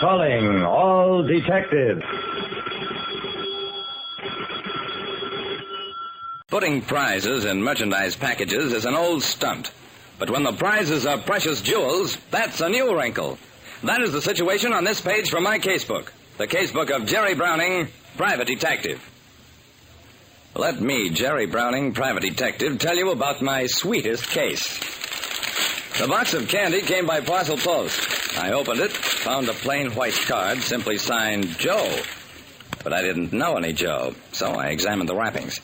Calling all detectives. Putting prizes in merchandise packages is an old stunt. But when the prizes are precious jewels, that's a new wrinkle. That is the situation on this page from my casebook. The casebook of Jerry Browning, private detective. Let me, Jerry Browning, private detective, tell you about my sweetest case. The box of candy came by parcel post. I opened it, found a plain white card simply signed Joe. But I didn't know any Joe, so I examined the wrappings.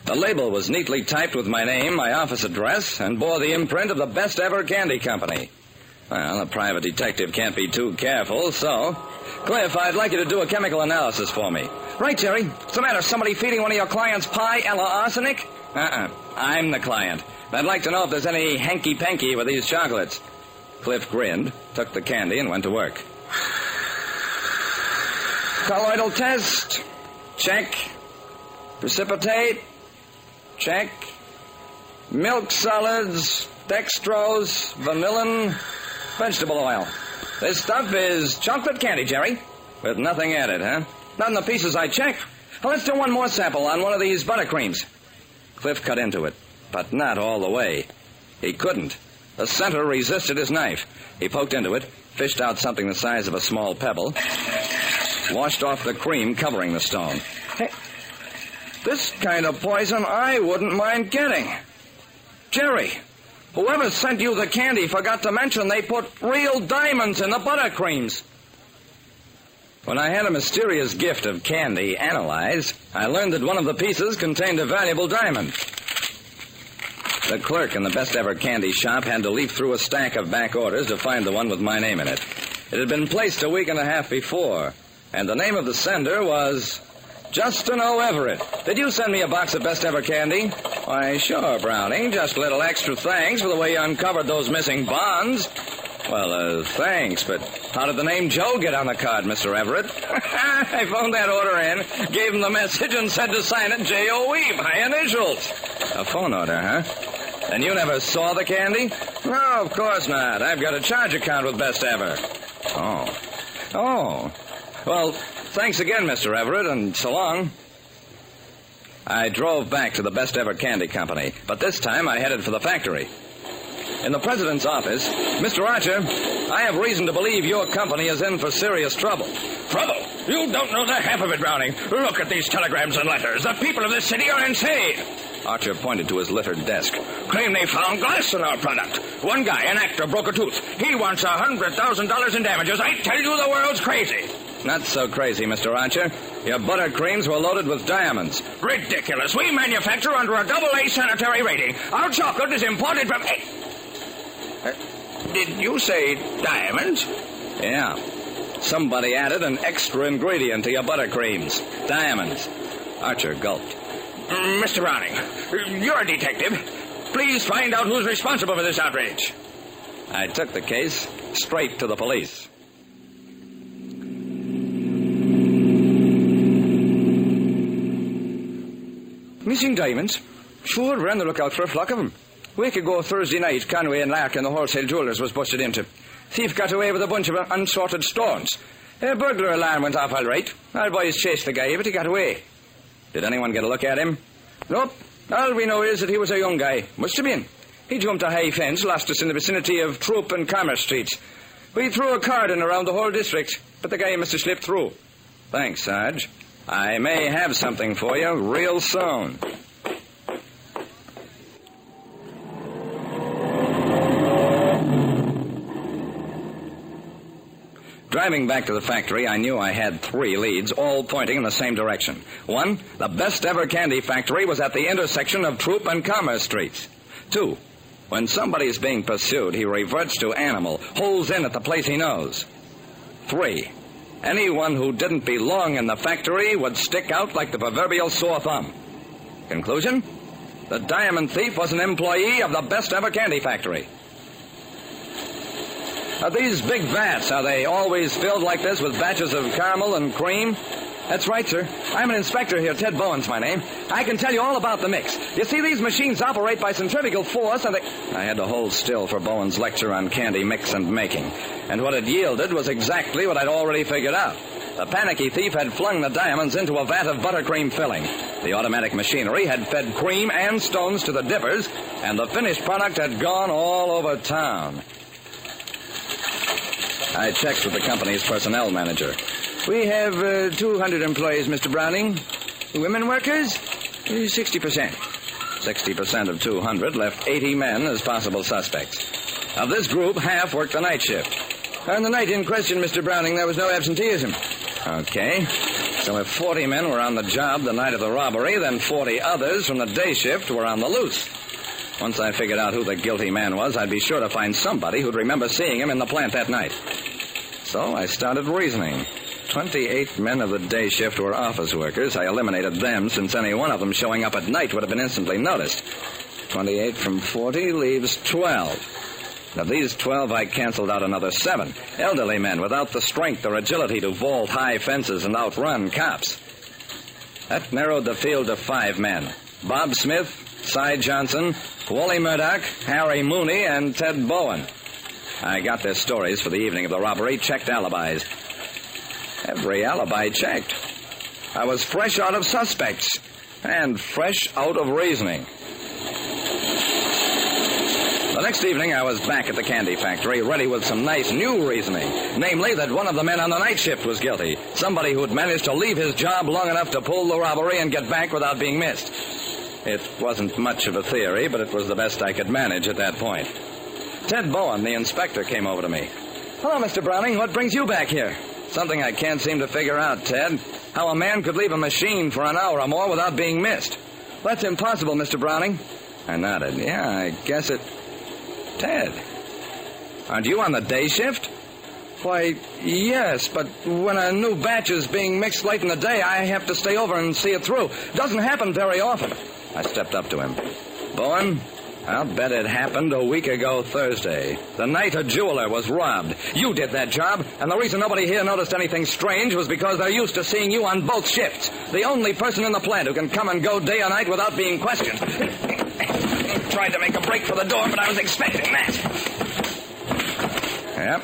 The label was neatly typed with my name, my office address, and bore the imprint of the Best Ever Candy Company. Well, a private detective can't be too careful, so... Cliff, I'd like you to do a chemical analysis for me. Right, Jerry. What's the matter? Somebody feeding one of your clients pie a la arsenic? I'm the client. I'd like to know if there's any hanky-panky with these chocolates. Cliff grinned, took the candy, and went to work. Colloidal test. Check. Precipitate. Check. Milk solids. Dextrose. Vanillin. Vegetable oil. This stuff is chocolate candy, Jerry. With nothing added, huh? Not in the pieces I checked. Well, let's do one more sample on one of these buttercreams. Cliff cut into it, but not all the way. He couldn't. The center resisted his knife. He poked into it, fished out something the size of a small pebble, washed off the cream covering the stone. Hey, this kind of poison I wouldn't mind getting. Jerry, whoever sent you the candy forgot to mention they put real diamonds in the buttercreams. When I had a mysterious gift of candy analyzed, I learned that one of the pieces contained a valuable diamond. The clerk in the Best Ever Candy shop had to leaf through a stack of back orders to find the one with my name in it. It had been placed a week and a half before, and the name of the sender was Justin O. Everett. Did you send me a box of Best Ever Candy? Why, sure, Browning. Just a little extra thanks for the way you uncovered those missing bonds. Well, thanks, but how did the name Joe get on the card, Mr. Everett? I phoned that order in, gave him the message, and said to sign it J-O-E, my initials. A phone order, huh? And you never saw the candy? No, of course not. I've got a charge account with Best Ever. Oh. Well, thanks again, Mr. Everett, and so long. I drove back to the Best Ever Candy Company, but this time I headed for the factory. In the president's office, Mr. Archer, I have reason to believe your company is in for serious trouble. Trouble? You don't know the half of it, Browning. Look at these telegrams and letters. The people of this city are insane. Archer pointed to his littered desk. Claim they found glass in our product. One guy, an actor, broke a tooth. He wants $100,000 in damages. I tell you, the world's crazy. Not so crazy, Mr. Archer. Your buttercreams were loaded with diamonds. Ridiculous. We manufacture under a double-A sanitary rating. Our chocolate is imported from... Did you say diamonds? Yeah. Somebody added an extra ingredient to your buttercreams. Diamonds. Archer gulped. Mr. Browning, you're a detective. Please find out who's responsible for this outrage. I took the case straight to the police. Missing diamonds? Sure, we're on the lookout for a flock of them. A week ago, Thursday night, Conway and Larkin, the wholesale jewelers, was busted into. Thief got away with a bunch of unsorted stones. A burglar alarm went off all right. Our boys chased the guy, but he got away. Did anyone get a look at him? Nope. All we know is that he was a young guy. Must have been. He jumped a high fence, lost us in the vicinity of Troop and Commerce Streets. We threw a cordon around the whole district, but the guy must have slipped through. Thanks, Sarge. I may have something for you real soon. Driving back to the factory, I knew I had 3 leads, all pointing in the same direction. 1, the Best Ever Candy Factory was at the intersection of Troop and Commerce Streets. 2, when somebody is being pursued, he reverts to animal, holes in at the place he knows. 3, anyone who didn't belong in the factory would stick out like the proverbial sore thumb. Conclusion? The diamond thief was an employee of the Best Ever Candy Factory. Are these big vats, are they always filled like this with batches of caramel and cream? That's right, sir. I'm an inspector here. Ted Bowen's my name. I can tell you all about the mix. You see, these machines operate by centrifugal force, and I had to hold still for Bowen's lecture on candy mix and making. And what it yielded was exactly what I'd already figured out. The panicky thief had flung the diamonds into a vat of buttercream filling. The automatic machinery had fed cream and stones to the dippers, and the finished product had gone all over town. I checked with the company's personnel manager. We have 200 employees, Mr. Browning. Women workers? 60%. 60% of 200 left 80 men as possible suspects. Of this group, half worked the night shift. On the night in question, Mr. Browning, there was no absenteeism. Okay. So if 40 men were on the job the night of the robbery, then 40 others from the day shift were on the loose. Once I figured out who the guilty man was, I'd be sure to find somebody who'd remember seeing him in the plant that night. So I started reasoning. 28 men of the day shift were office workers. I eliminated them since any one of them showing up at night would have been instantly noticed. 28 from 40 leaves 12. Of these 12, I canceled out another 7. Elderly men without the strength or agility to vault high fences and outrun cops. That narrowed the field to 5 men. Bob Smith, Cy Johnson, Wally Murdoch, Harry Mooney, and Ted Bowen. I got their stories for the evening of the robbery, checked alibis. Every alibi checked. I was fresh out of suspects and fresh out of reasoning. The next evening, I was back at the candy factory, ready with some nice new reasoning. Namely, that one of the men on the night shift was guilty. Somebody who had managed to leave his job long enough to pull the robbery and get back without being missed. It wasn't much of a theory, but it was the best I could manage at that point. Ted Bowen, the inspector, came over to me. Hello, Mr. Browning. What brings you back here? Something I can't seem to figure out, Ted. How a man could leave a machine for an hour or more without being missed. That's impossible, Mr. Browning. I nodded. Yeah, I guess it... Ted, aren't you on the day shift? Why, yes, but when a new batch is being mixed late in the day, I have to stay over and see it through. Doesn't happen very often. I stepped up to him. Bowen, I'll bet it happened a week ago Thursday. The night a jeweler was robbed. You did that job, and the reason nobody here noticed anything strange was because they're used to seeing you on both shifts. The only person in the plant who can come and go day or night without being questioned. Tried to make a break for the door, but I was expecting that. Yep.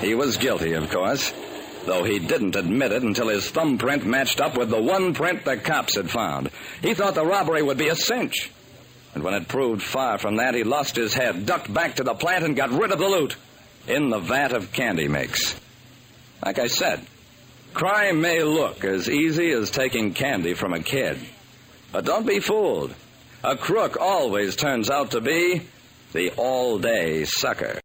He was guilty, of course, though he didn't admit it until his thumbprint matched up with the one print the cops had found. He thought the robbery would be a cinch. And when it proved far from that, he lost his head, ducked back to the plant, and got rid of the loot in the vat of candy mix. Like I said, crime may look as easy as taking candy from a kid. But don't be fooled. A crook always turns out to be the all-day sucker.